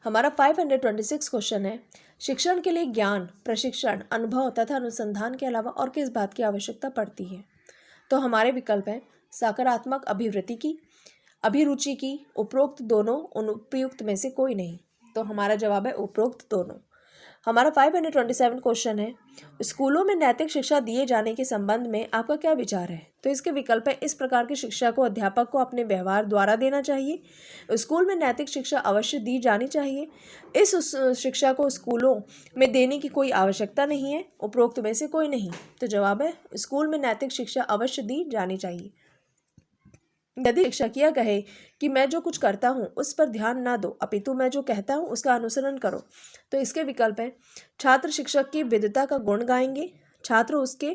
हमारा 526 क्वेश्चन है, शिक्षण के लिए ज्ञान, प्रशिक्षण, अनुभव तथा अनुसंधान के अलावा और किस बात की आवश्यकता पड़ती है? तो हमारे विकल्प हैं सकारात्मक अभिवृत्ति की, अभिरुचि की, उपरोक्त दोनों, अनुपयुक्त में से कोई नहीं। तो हमारा जवाब है उपरोक्त दोनों। हमारा 527 क्वेश्चन है, स्कूलों में नैतिक शिक्षा दिए जाने के संबंध में आपका क्या विचार है? तो इसके विकल्प है इस प्रकार की शिक्षा को अध्यापक को अपने व्यवहार द्वारा देना चाहिए, स्कूल में नैतिक शिक्षा अवश्य दी जानी चाहिए, इस शिक्षा को स्कूलों में देने की कोई आवश्यकता नहीं है, उपरोक्त में से कोई नहीं। तो जवाब है स्कूल में नैतिक शिक्षा अवश्य दी जानी चाहिए। यदि शिक्षक यह कहे कि मैं जो कुछ करता हूँ उस पर ध्यान ना दो, अपितु मैं जो कहता हूँ उसका अनुसरण करो, तो इसके विकल्प हैं छात्र शिक्षक की विद्वता का गुण गाएंगे, छात्र उसके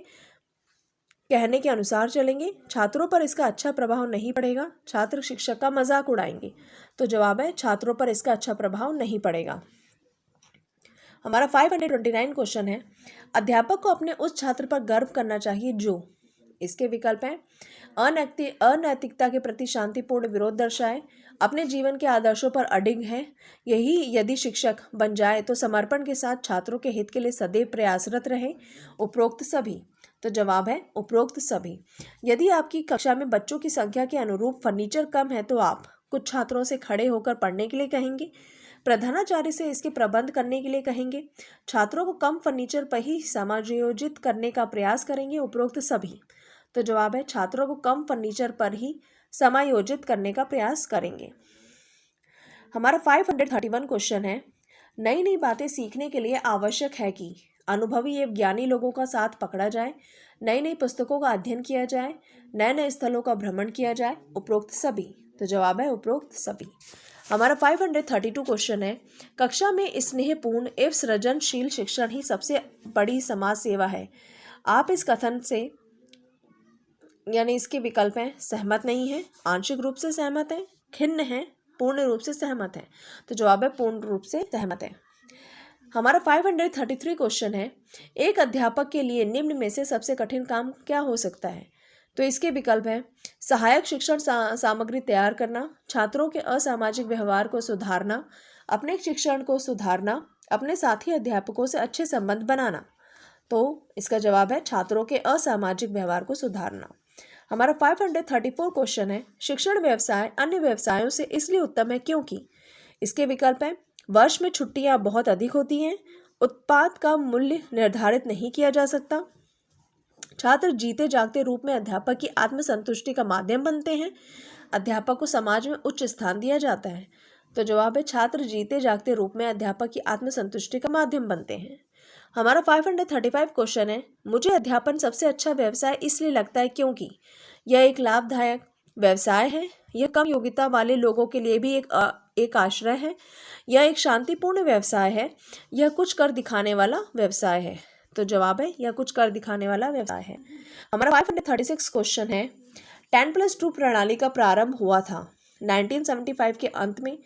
कहने के अनुसार चलेंगे, छात्रों पर इसका अच्छा प्रभाव नहीं पड़ेगा, छात्र शिक्षक का मजाक उड़ाएंगे। तो जवाब है छात्रों पर इसका अच्छा प्रभाव नहीं पड़ेगा। हमारा 529 क्वेश्चन है, अध्यापक को अपने उस छात्र पर गर्व करना चाहिए जो, इसके विकल्प हैं अनैतिकता के प्रति शांतिपूर्ण विरोध दर्शाए, अपने जीवन के आदर्शों पर अडिग है, यही यदि शिक्षक बन जाए तो समर्पण के साथ छात्रों के हित के लिए सदैव प्रयासरत रहे, उपरोक्त सभी। तो जवाब है उपरोक्त सभी। यदि आपकी कक्षा में बच्चों की संख्या के अनुरूप फर्नीचर कम है तो आप कुछ छात्रों से खड़े होकर पढ़ने के लिए कहेंगे, प्रधानाचार्य से इसके प्रबंध करने के लिए कहेंगे, छात्रों को कम फर्नीचर पर ही समायोजित करने का प्रयास करेंगे, उपरोक्त सभी। तो जवाब है छात्रों को कम फर्नीचर पर ही समायोजित करने का प्रयास करेंगे। हमारा 531 क्वेश्चन है, नई नई बातें सीखने के लिए आवश्यक है कि अनुभवी एवं ज्ञानी लोगों का साथ पकड़ा जाए, नई नई पुस्तकों का अध्ययन किया जाए, नए नए स्थलों का भ्रमण किया जाए, उपरोक्त सभी। तो जवाब है उपरोक्त सभी। हमारा 532 क्वेश्चन है, कक्षा में स्नेहपूर्ण एवं सृजनशील शिक्षण ही सबसे बड़ी समाज सेवा है। आप इस कथन से यानी इसके विकल्प हैं सहमत नहीं है, आंशिक रूप से सहमत है, खिन्न है, पूर्ण रूप से सहमत है। तो जवाब है पूर्ण रूप से सहमत है। हमारा 533 क्वेश्चन है, एक अध्यापक के लिए निम्न में से सबसे कठिन काम क्या हो सकता है? तो इसके विकल्प हैं सहायक शिक्षण सामग्री तैयार करना, छात्रों के असामाजिक व्यवहार को सुधारना, अपने शिक्षण को सुधारना, अपने साथी अध्यापकों से अच्छे संबंध बनाना। तो इसका जवाब है छात्रों के असामाजिक व्यवहार को सुधारना। हमारा 534 क्वेश्चन है, शिक्षण व्यवसाय अन्य व्यवसायों से इसलिए उत्तम है क्योंकि, इसके विकल्प हैं वर्ष में छुट्टियां बहुत अधिक होती हैं, उत्पाद का मूल्य निर्धारित नहीं किया जा सकता, छात्र जीते जागते रूप में अध्यापक की आत्मसंतुष्टि का माध्यम बनते हैं, अध्यापक को समाज में उच्च स्थान दिया जाता है। तो जवाब है छात्र जीते जागते रूप में अध्यापक की आत्मसंतुष्टि का माध्यम बनते हैं। हमारा 535 क्वेश्चन है, मुझे अध्यापन सबसे अच्छा व्यवसाय इसलिए लगता है क्योंकि यह एक लाभदायक व्यवसाय है, यह कम योग्यता वाले लोगों के लिए भी एक आश्रय है, यह एक शांतिपूर्ण व्यवसाय है, यह कुछ कर दिखाने वाला व्यवसाय है। तो जवाब है यह कुछ कर दिखाने वाला व्यवसाय है। हमारा 536 क्वेश्चन है, 10+2 प्रणाली का प्रारंभ हुआ था 1975 के अंत में,